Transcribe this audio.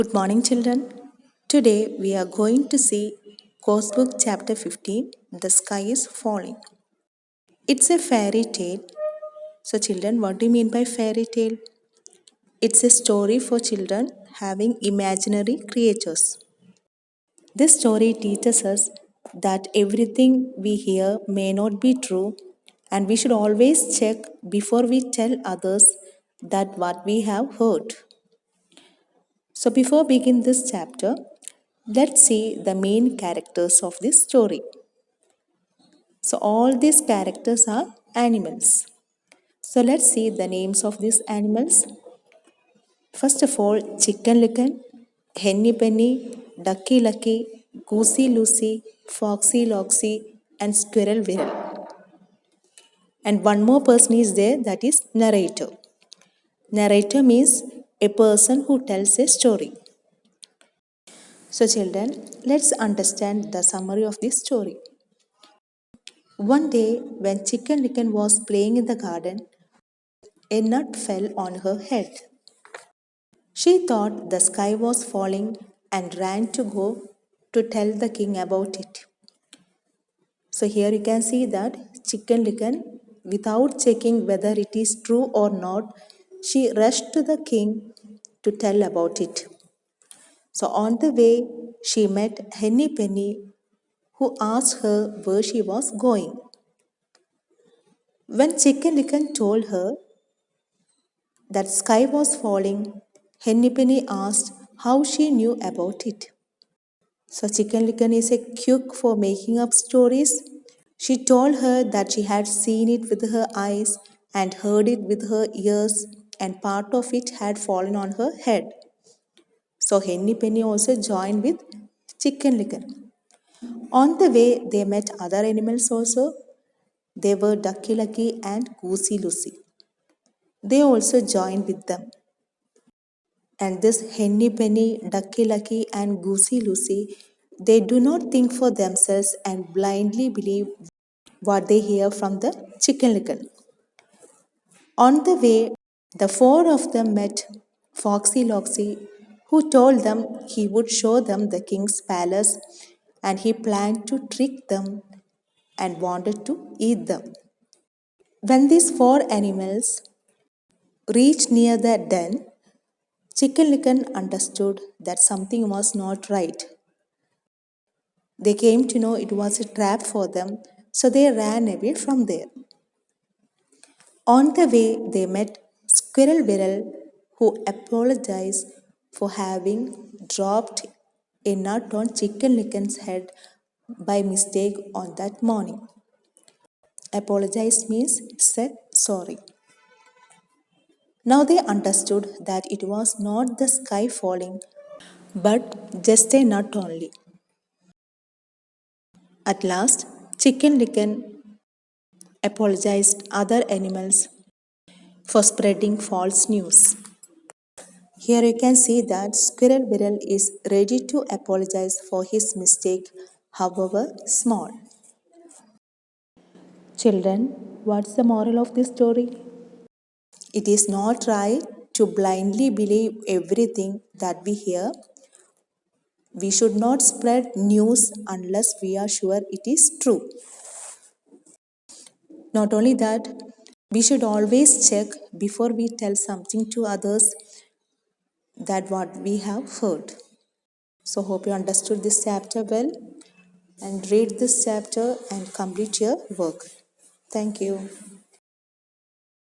Good morning, children. Today we are going to see Course Book Chapter 15 The Sky is Falling. It's a fairy tale. So, children, what do you mean by fairy tale? It's a story for children having imaginary creatures. This story teaches us that everything we hear may not be true, and we should always check before we tell others that what we have heard. So, before begin this chapter, let's see the main characters of this story. So, all these characters are animals. So, let's see the names of these animals. First of all, Chicken Licken, Henny Penny, Ducky Lucky, Goosey Lucy, Foxy Loxy, and Squirrel Wirrel. And one more person is there, that is narrator. Narrator means a person who tells a story. So, children, let's understand the summary of this story. One day, when Chicken Licken was playing in the garden, a nut fell on her head. She thought the sky was falling and ran to go to tell the king about it. So, here you can see that Chicken Licken, without checking whether it is true or not, she rushed to the king to tell about it. So, on the way, she met Henny Penny, who asked her where she was going. When Chicken Licken told her that sky was falling, Henny Penny asked how she knew about it. So Chicken Licken is a cook for making up stories. She told her that she had seen it with her eyes and heard it with her ears, and part of it had fallen on her head. So Henny Penny also joined with Chicken Licken. On the way, they met other animals also. They were Ducky Lucky and Goosey Lucy. They also joined with them. And this Henny Penny, Ducky Lucky, and Goosey Lucy, they do not think for themselves and blindly believe what they hear from the Chicken Licken. On the way, the four of them met Foxy Loxy, who told them he would show them the king's palace and he planned to trick them and wanted to eat them. When these four animals reached near the den, Chicken Licken understood that something was not right. They came to know it was a trap for them, so they ran away from there. On the way, they met Squirrel Wirrel, who apologized for having dropped a nut on Chicken Licken's head by mistake on that morning. Apologize means said sorry. Now they understood that it was not the sky falling, but just a nut only. At last, Chicken Licken apologized other animals for spreading false news. Here you can see that Squirrel Wirrel is ready to apologize for his mistake, however small. Children, what's the moral of this story? It is not right to blindly believe everything that we hear. We should not spread news unless we are sure it is true. Not only that, we should always check before we tell something to others that what we have heard. So hope you understood this chapter well and read this chapter and complete your work. Thank you.